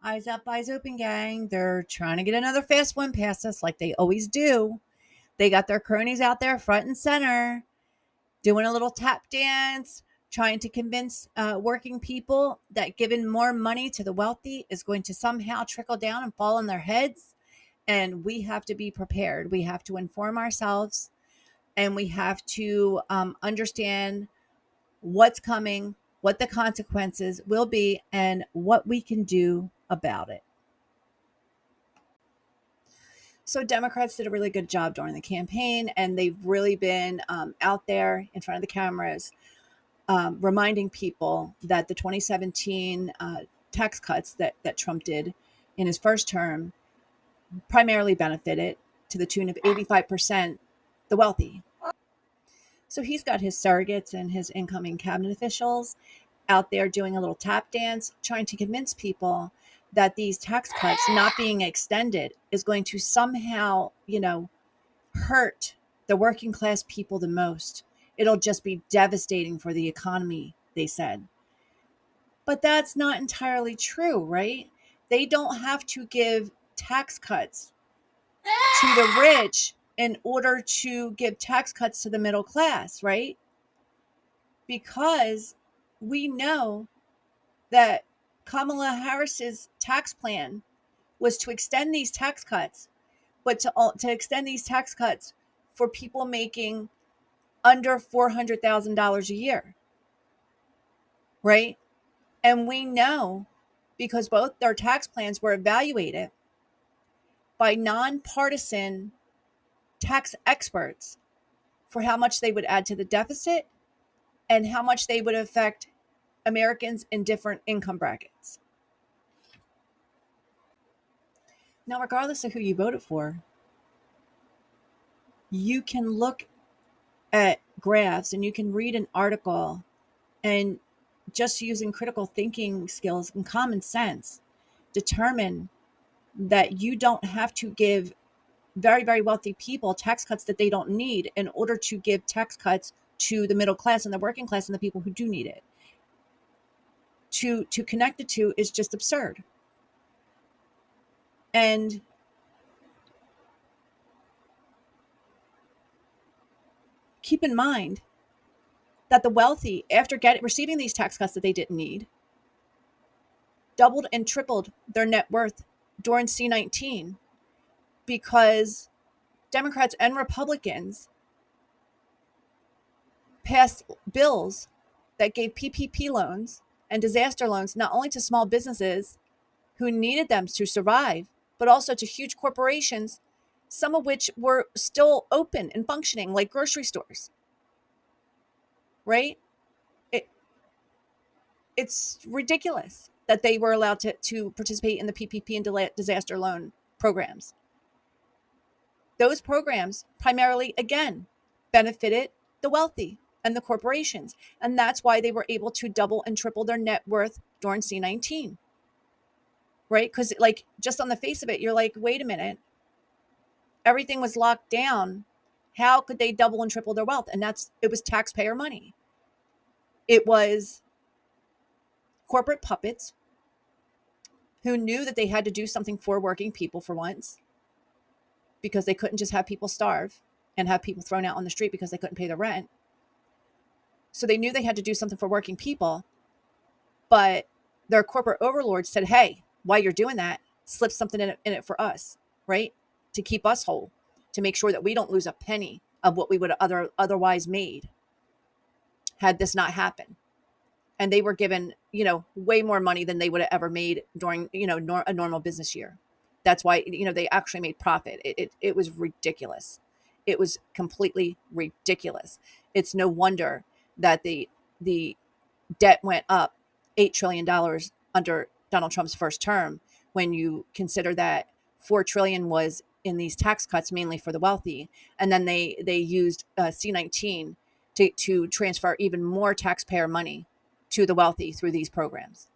Eyes up, eyes open, gang. They're trying to get another fast one past us like they always do. They got their cronies out there front and center doing a little tap dance, trying to convince working people that giving more money to the wealthy is going to somehow trickle down and fall on their heads. And we have to be prepared. We have to inform ourselves, and we have to understand what's coming, what the consequences will be, and what we can do about it. So Democrats did a really good job during the campaign, and they've really been out there in front of the cameras, reminding people that the 2017 tax cuts that Trump did in his first term primarily benefited, to the tune of 85%, the wealthy. So he's got his surrogates and his incoming cabinet officials out there doing a little tap dance, trying to convince people that these tax cuts not being extended is going to somehow, hurt the working class people the most. It'll just be devastating for the economy, they said. But that's not entirely true, right? They don't have to give tax cuts to the rich in order to give tax cuts to the middle class, right? Because we know that Kamala Harris's tax plan was to extend these tax cuts, but to extend these tax cuts for people making under $400,000 a year, right? And we know, because both their tax plans were evaluated by nonpartisan tax experts for how much they would add to the deficit and how much they would affect Americans in different income brackets. Now, regardless of who you voted for, you can look at graphs and you can read an article, and just using critical thinking skills and common sense, determine that you don't have to give very, very wealthy people tax cuts that they don't need in order to give tax cuts to the middle class and the working class and the people who do need it. To connect the two is just absurd. And keep in mind that the wealthy, after receiving these tax cuts that they didn't need, doubled and tripled their net worth during C-19, because Democrats and Republicans passed bills that gave PPP loans and disaster loans not only to small businesses who needed them to survive, but also to huge corporations, some of which were still open and functioning, like grocery stores, right? It, it's ridiculous that they were allowed to participate in the PPP and disaster loan programs. Those programs primarily, again, benefited the wealthy and the corporations. And that's why they were able to double and triple their net worth during C-19, right? Because, like, just on the face of it, you're like, wait a minute, everything was locked down. How could they double and triple their wealth? And it was taxpayer money. It was corporate puppets who knew that they had to do something for working people for once, because they couldn't just have people starve and have people thrown out on the street because they couldn't pay the rent. So they knew they had to do something for working people, but their corporate overlords said, hey, while you're doing that, slip something in it for us, right? To keep us whole, to make sure that we don't lose a penny of what we would have otherwise made had this not happened. And they were given, way more money than they would have ever made during, a normal business year. That's why, they actually made profit. It was ridiculous. It was completely ridiculous. It's no wonder that the debt went up $8 trillion under Donald Trump's first term, when you consider that $4 trillion was in these tax cuts mainly for the wealthy, and then they used C-19 to transfer even more taxpayer money to the wealthy through these programs.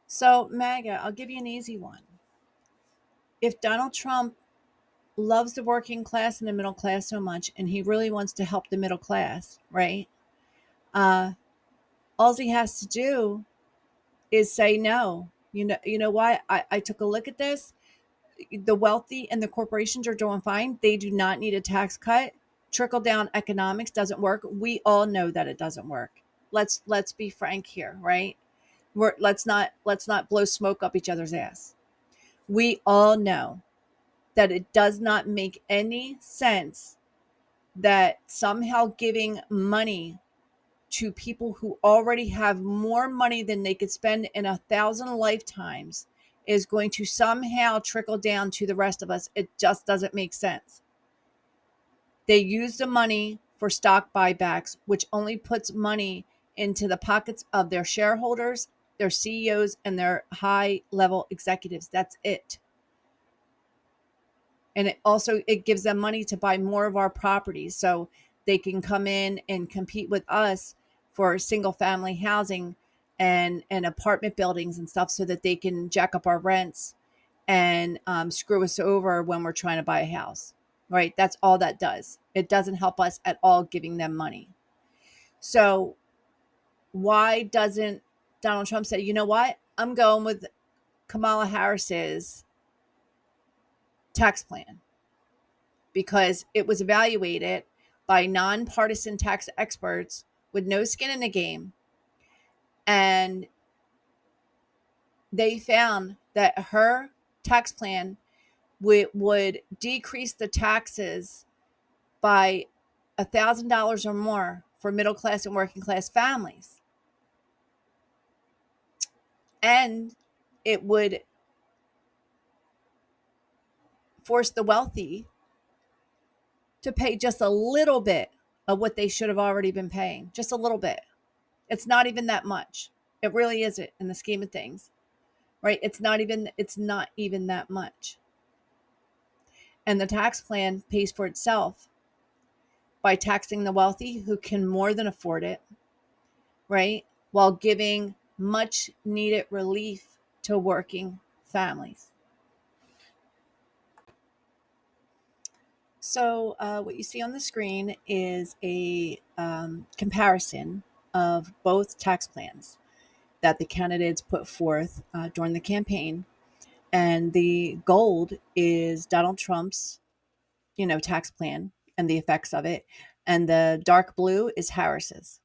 So, MAGA, I'll give you an easy one. If Donald Trump loves the working class and the middle class so much, and he really wants to help the middle class, right? All he has to do is say no. You know why? I took a look at this. The wealthy and the corporations are doing fine. They do not need a tax cut. Trickle down economics doesn't work. We all know that it doesn't work. Let's be frank here, right? Let's not blow smoke up each other's ass. We all know that it does not make any sense that somehow giving money to people who already have more money than they could spend in 1,000 lifetimes is going to somehow trickle down to the rest of us. It just doesn't make sense. They use the money for stock buybacks, which only puts money into the pockets of their shareholders, their CEOs, and their high level executives. That's it. And it gives them money to buy more of our properties so they can come in and compete with us for single family housing and apartment buildings and stuff so that they can jack up our rents and screw us over when we're trying to buy a house, right? That's all that does. It doesn't help us at all giving them money. So why doesn't Donald Trump say, you know what, I'm going with Kamala Harris's tax plan? Because it was evaluated by nonpartisan tax experts with no skin in the game. And they found that her tax plan would decrease the taxes by $1,000 or more for middle class and working class families. And it would force the wealthy to pay just a little bit of what they should have already been paying, just a little bit. It's not even that much. It really isn't in the scheme of things, right? It's not even that much. And the tax plan pays for itself by taxing the wealthy who can more than afford it, right? While giving much needed relief to working families. So, what you see on the screen is a comparison of both tax plans that the candidates put forth during the campaign. And the gold is Donald Trump's, tax plan and the effects of it. And the dark blue is Harris's.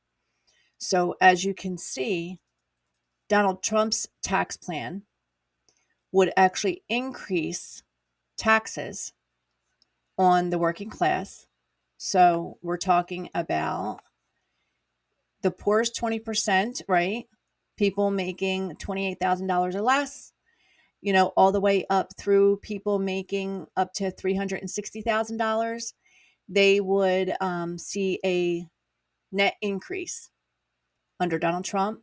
So, as you can see, Donald Trump's tax plan would actually increase taxes on the working class. So we're talking about the poorest 20%, right? People making $28,000 or less, all the way up through people making up to $360,000. They would see a net increase under Donald Trump.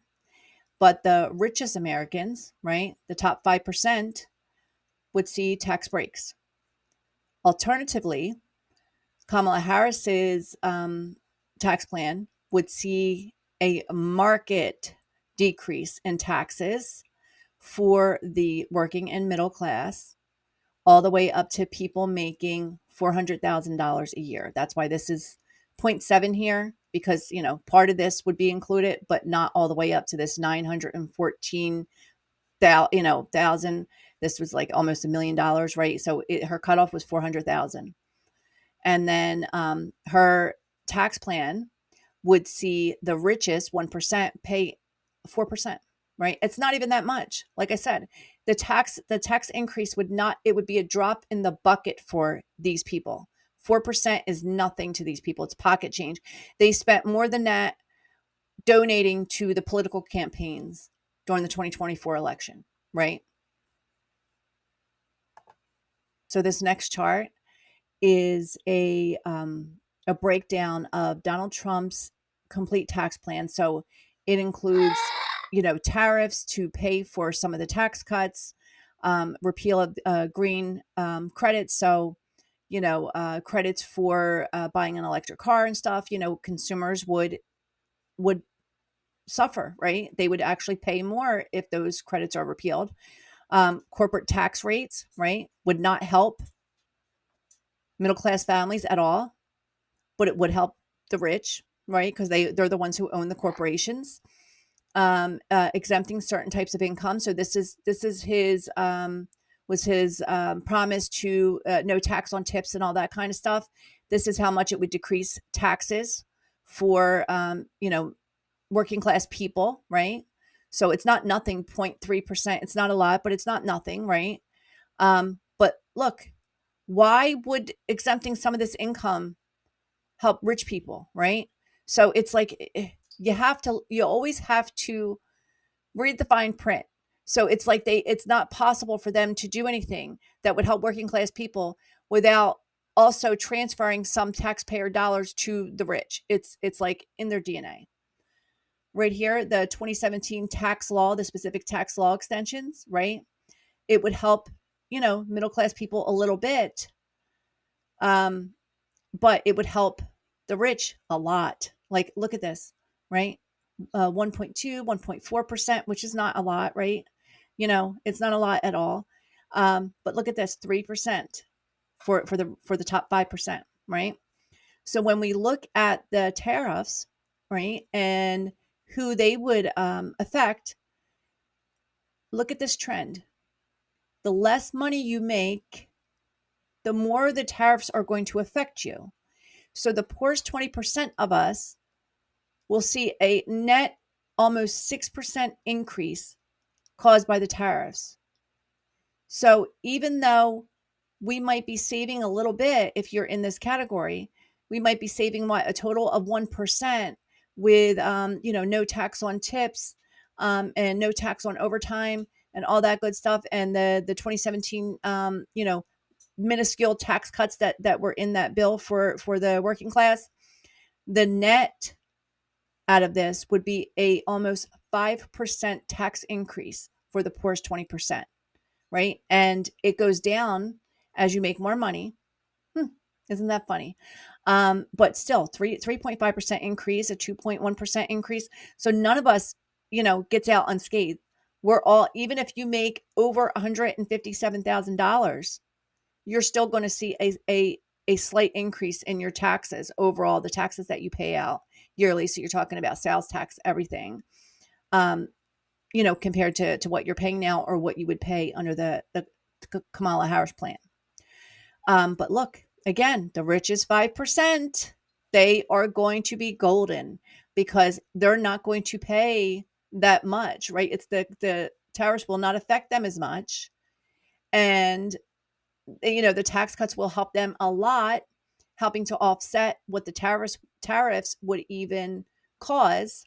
But the richest Americans, right, the top 5%, would see tax breaks. Alternatively, Kamala Harris's tax plan would see a market decrease in taxes for the working and middle class, all the way up to people making $400,000 a year. That's why this is point 0.7 here, because part of this would be included, but not all the way up to this 914 thousand. This was like almost $1 million, right? So her cutoff was 400,000. And then her tax plan would see the richest 1% pay 4%, right? It's not even that much. Like I said, the tax increase would be a drop in the bucket for these people. 4% is nothing to these people. It's pocket change. They spent more than that donating to the political campaigns during the 2024 election, right? So this next chart is a breakdown of Donald Trump's complete tax plan. So it includes, tariffs to pay for some of the tax cuts, repeal of green credits. So, credits for buying an electric car and stuff. Consumers would suffer, right? They would actually pay more if those credits are repealed. Corporate tax rates, right, would not help middle class families at all, but it would help the rich, right? Because they're the ones who own the corporations. exempting certain types of income. So this is his was his promise to no tax on tips and all that kind of stuff. This is how much it would decrease taxes for working class people, right? So it's not nothing, 0.3%. It's not a lot, but it's not nothing, right? But look, why would exempting some of this income help rich people, right? So it's like you always have to read the fine print. So it's like it's not possible for them to do anything that would help working class people without also transferring some taxpayer dollars to the rich. It's like in their DNA. Right here, the 2017 tax law, the specific tax law extensions, right? It would help, middle class people a little bit, um, but it would help the rich a lot. Like, look at this, right? 1.2, 1.4%, which is not a lot, right? It's not a lot at all. But look at this, 3% for the top 5%, right? So when we look at the tariffs, right, and who they would affect, look at this trend. The less money you make, the more the tariffs are going to affect you. So the poorest 20% of us will see a net almost 6% increase caused by the tariffs. So even though we might be saving a little bit, if you're in this category, we might be saving a total of 1% with, no tax on tips, and no tax on overtime and all that good stuff. And the 2017, minuscule tax cuts that were in that bill for the working class. The net out of this would be a almost 5% tax increase for the poorest 20%, right? And it goes down as you make more money. Isn't that funny? But still, 3.5% increase, a 2.1% increase. So none of us, gets out unscathed. We're all, even if you make over $157,000, you're still going to see a slight increase in your taxes overall, the taxes that you pay out yearly. So you're talking about sales tax, everything, compared to what you're paying now or what you would pay under the Kamala Harris plan. But look, again, the richest 5%, they are going to be golden because they're not going to pay that much, right? It's the tariffs will not affect them as much. And, the tax cuts will help them a lot, helping to offset what the tariffs would even cause,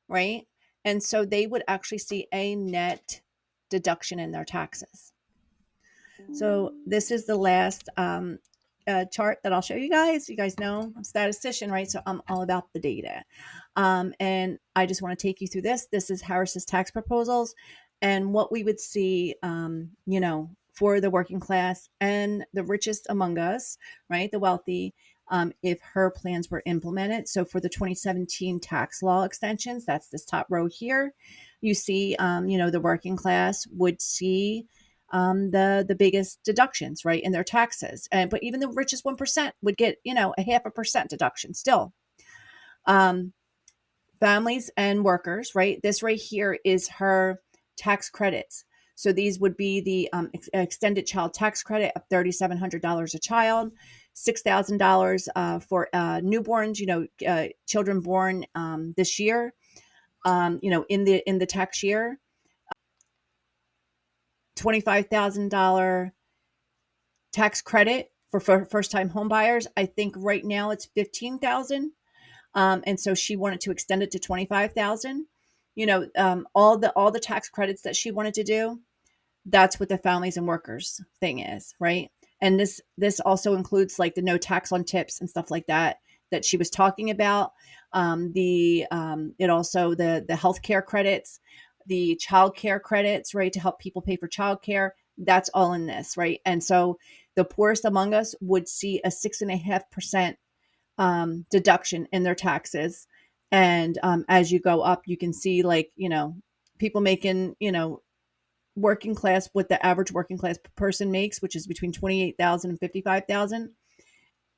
right? And so they would actually see a net deduction in their taxes. So this is the last chart that I'll show you guys. You guys know I'm a statistician, right? So I'm all about the data. And I just want to take you through this. This is Harris's tax proposals and what we would see, for the working class and the richest among us, right? The wealthy, if her plans were implemented. So for the 2017 tax law extensions, that's this top row here. You see, the working class would see the biggest deductions, right, in their taxes. But even the richest 1% would get, a 0.5% deduction still. Families and workers, right? This right here is her tax credits. So these would be the extended child tax credit of $3,700 a child, $6,000 for newborns, children born this year, in the tax year, $25,000 tax credit for first time home buyers. I think right now it's 15,000. And so she wanted to extend it to 25,000. All the tax credits that she wanted to do, that's what the families and workers thing is, right? And this also includes like the no tax on tips and stuff like that she was talking about. It also the healthcare credits, the child care credits, right, to help people pay for child care. That's all in this, right? And so the poorest among us would see a 6.5% deduction in their taxes. And as you go up, you can see like, people making, working class, what the average working class person makes, which is between 28,000 and 55,000.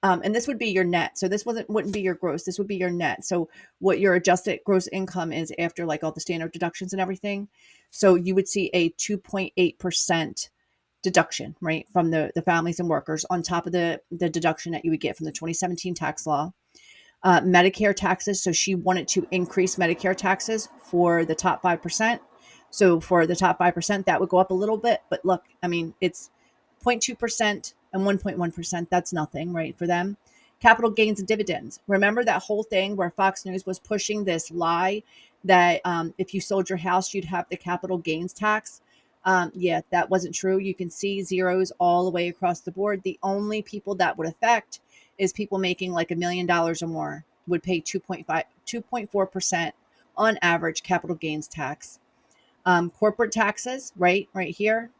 And this would be your net. So this wouldn't be your gross. This would be your net. So what your adjusted gross income is after like all the standard deductions and everything. So you would see a 2.8% deduction, right, from the families and workers on top of the deduction that you would get from the 2017 tax law. Medicare taxes. So she wanted to increase Medicare taxes for the top 5%. So for the top 5%, that would go up a little bit. But look, I mean, it's 0.2% and 1.1%. That's nothing, right, for them. Capital gains and dividends. Remember that whole thing where Fox News was pushing this lie that if you sold your house, you'd have the capital gains tax. Yeah, that wasn't true. You can see zeros all the way across the board. The only people that would affect is people making like $1 million or more would pay 2.4% on average capital gains tax. Corporate taxes, right here,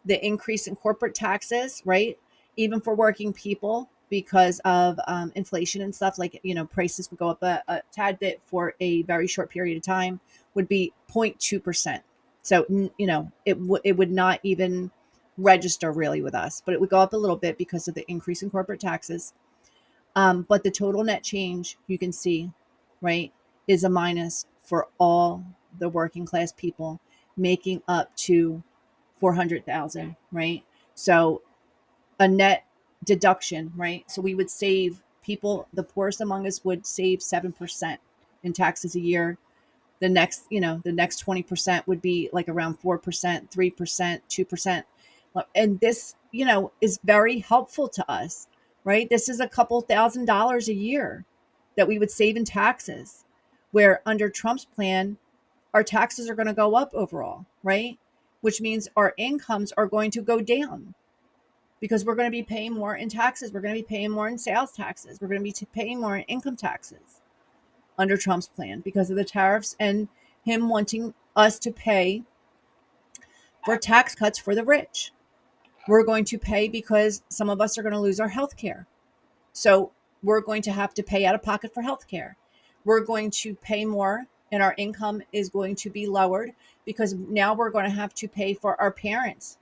the increase in corporate taxes, right? Even for working people because of inflation and stuff, like, prices would go up a tad bit for a very short period of time, would be 0.2%. So, it would not even register really with us, but it would go up a little bit because of the increase in corporate taxes. But the total net change you can see, right, is a minus for all the working class people making up to 400,000, right? So a net deduction, right? So we would save people, the poorest among us would save 7% in taxes a year. The next 20% would be like around 4%, 3%, 2%. And this, is very helpful to us, right? This is a couple $1,000s a year that we would save in taxes, where under Trump's plan, our taxes are going to go up overall, right? Which means our incomes are going to go down because we're going to be paying more in taxes. We're going to be paying more in sales taxes. We're going to be paying more in income taxes under Trump's plan because of the tariffs and him wanting us to pay for tax cuts for the rich. We're going to pay because some of us are going to lose our health care. So we're going to have to pay out of pocket for health care. We're going to pay more and our income is going to be lowered because now we're going to have to pay for our parents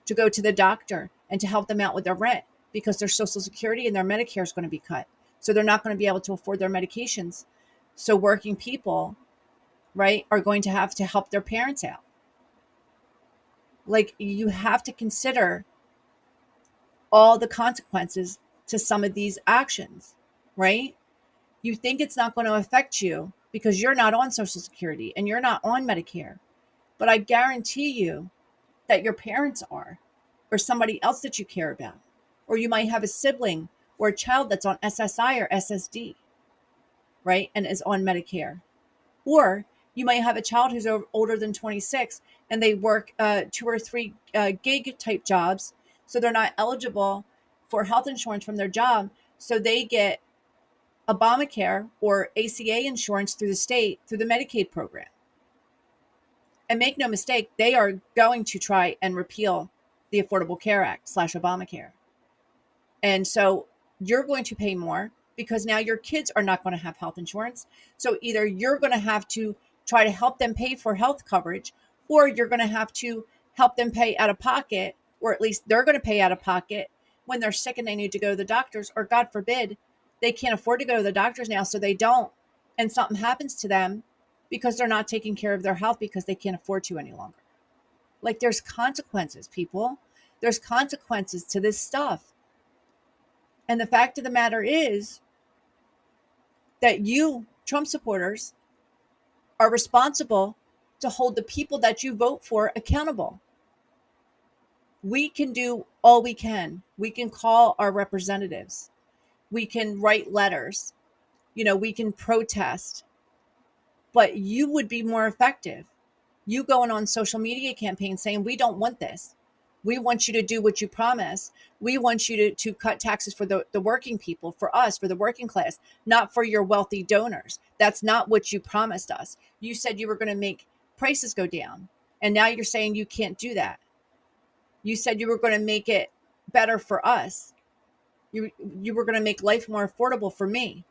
to go to the doctor and to help them out with their rent because their Social Security and their Medicare is going to be cut. So they're not going to be able to afford their medications. So working people, right, are going to have to help their parents out. Like, you have to consider all the consequences to some of these actions, right? You think it's not going to affect you because you're not on Social Security and you're not on Medicare. But I guarantee you that your parents are, or somebody else that you care about, or you might have a sibling or a child that's on SSI or SSD, right, and is on Medicare. Or you might have a child who's older than 26 and they work 2 or 3 gig type jobs. So they're not eligible for health insurance from their job. So they get Obamacare or ACA insurance through the state, through the Medicaid program. And make no mistake, they are going to try and repeal the Affordable Care Act / Obamacare. And so you're going to pay more because now your kids are not going to have health insurance. So either you're going to have to try to help them pay for health coverage, or you're going to have to help them pay out of pocket, or at least they're going to pay out of pocket when they're sick and they need to go to the doctors, or God forbid, they can't afford to go to the doctors now, so they don't. And something happens to them because they're not taking care of their health because they can't afford to any longer. Like, there's consequences, people. There's consequences to this stuff. And the fact of the matter is that you, Trump supporters, are responsible to hold the people that you vote for accountable. We can do all we can. We can call our representatives. We can write letters. We can protest. But you would be more effective. You going on social media campaigns saying, we don't want this. We want you to do what you promise. We want you to cut taxes for the working people, for us, for the working class, not for your wealthy donors. That's not what you promised us. You said you were going to make prices go down. And now you're saying you can't do that. You said you were going to make it better for us. You were going to make life more affordable for me,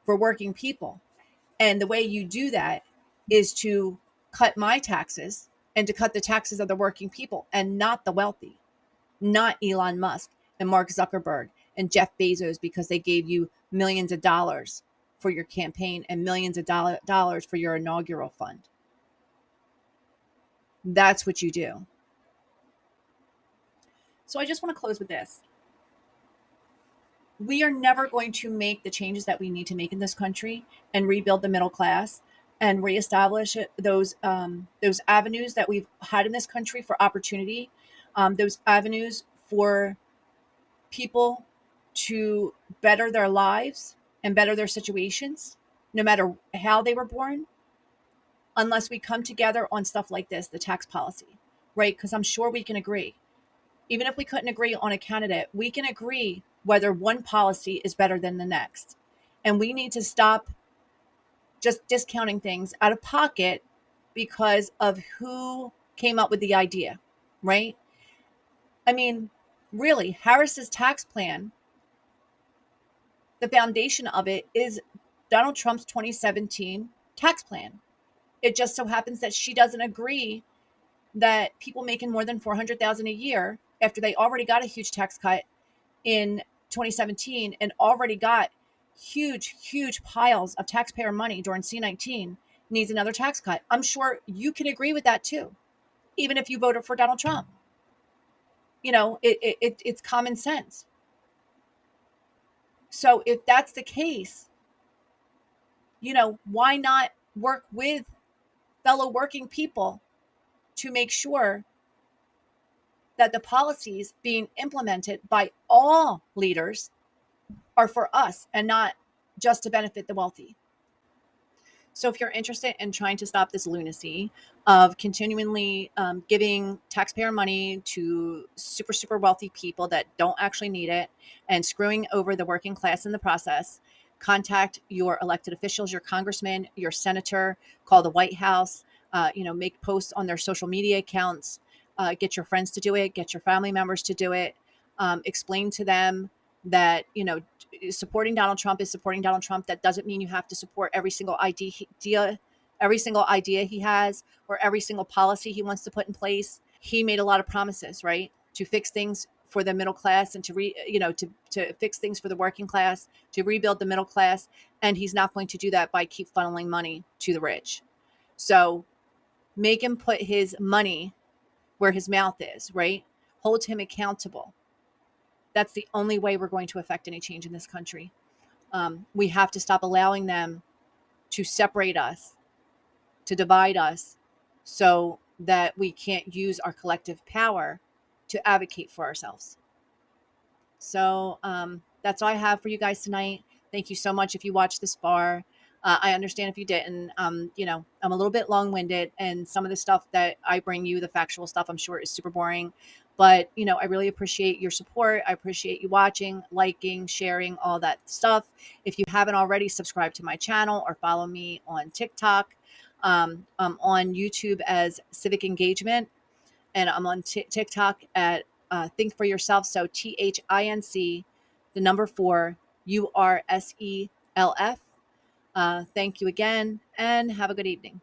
for working people. And the way you do that is to cut my taxes and to cut the taxes of the working people and not the wealthy, not Elon Musk and Mark Zuckerberg and Jeff Bezos because they gave you millions of dollars for your campaign and millions of dollars for your inaugural fund. That's what you do. So I just want to close with this. We are never going to make the changes that we need to make in this country and rebuild the middle class and reestablish those avenues that we've had in this country for opportunity, those avenues for people to better their lives and better their situations, no matter how they were born, unless we come together on stuff like this, the tax policy, right? Because I'm sure we can agree. Even if we couldn't agree on a candidate, we can agree whether one policy is better than the next. And we need to stop just discounting things out of pocket because of who came up with the idea, right? I mean, really, Harris's tax plan, the foundation of it is Donald Trump's 2017 tax plan. It just so happens that she doesn't agree that people making more than 400,000 a year, after they already got a huge tax cut in 2017 and already got huge piles of taxpayer money during C-19, needs another tax cut. I'm sure you can agree with that too, even if you voted for Donald Trump. It's common sense. So if that's the case, why not work with fellow working people to make sure that the policies being implemented by all leaders are for us and not just to benefit the wealthy? So if you're interested in trying to stop this lunacy of continually giving taxpayer money to super wealthy people that don't actually need it and screwing over the working class in the process, contact your elected officials, your congressman, your senator, call the White House, make posts on their social media accounts, get your friends to do it, get your family members to do it, explain to them that, supporting Donald Trump is supporting Donald Trump. That doesn't mean you have to support every single idea he has or every single policy he wants to put in place. He made a lot of promises, right? To fix things for the middle class and to fix things for the working class, to rebuild the middle class. And he's not going to do that by keep funneling money to the rich. So make him put his money where his mouth is, right? Hold him accountable. That's the only way we're going to affect any change in this country. We have to stop allowing them to separate us, to divide us, so that we can't use our collective power to advocate for ourselves. So that's all I have for you guys tonight. Thank you so much if you watched this far. I understand if you didn't. I'm a little bit long-winded, and some of the stuff that I bring you, the factual stuff, I'm sure is super boring. But, I really appreciate your support. I appreciate you watching, liking, sharing, all that stuff. If you haven't already, subscribe to my channel or follow me on TikTok. I'm on YouTube as Civic Engagement, and I'm on TikTok at Think for Yourself. So THINC, the number 4, URSELF. Thank you again, and have a good evening.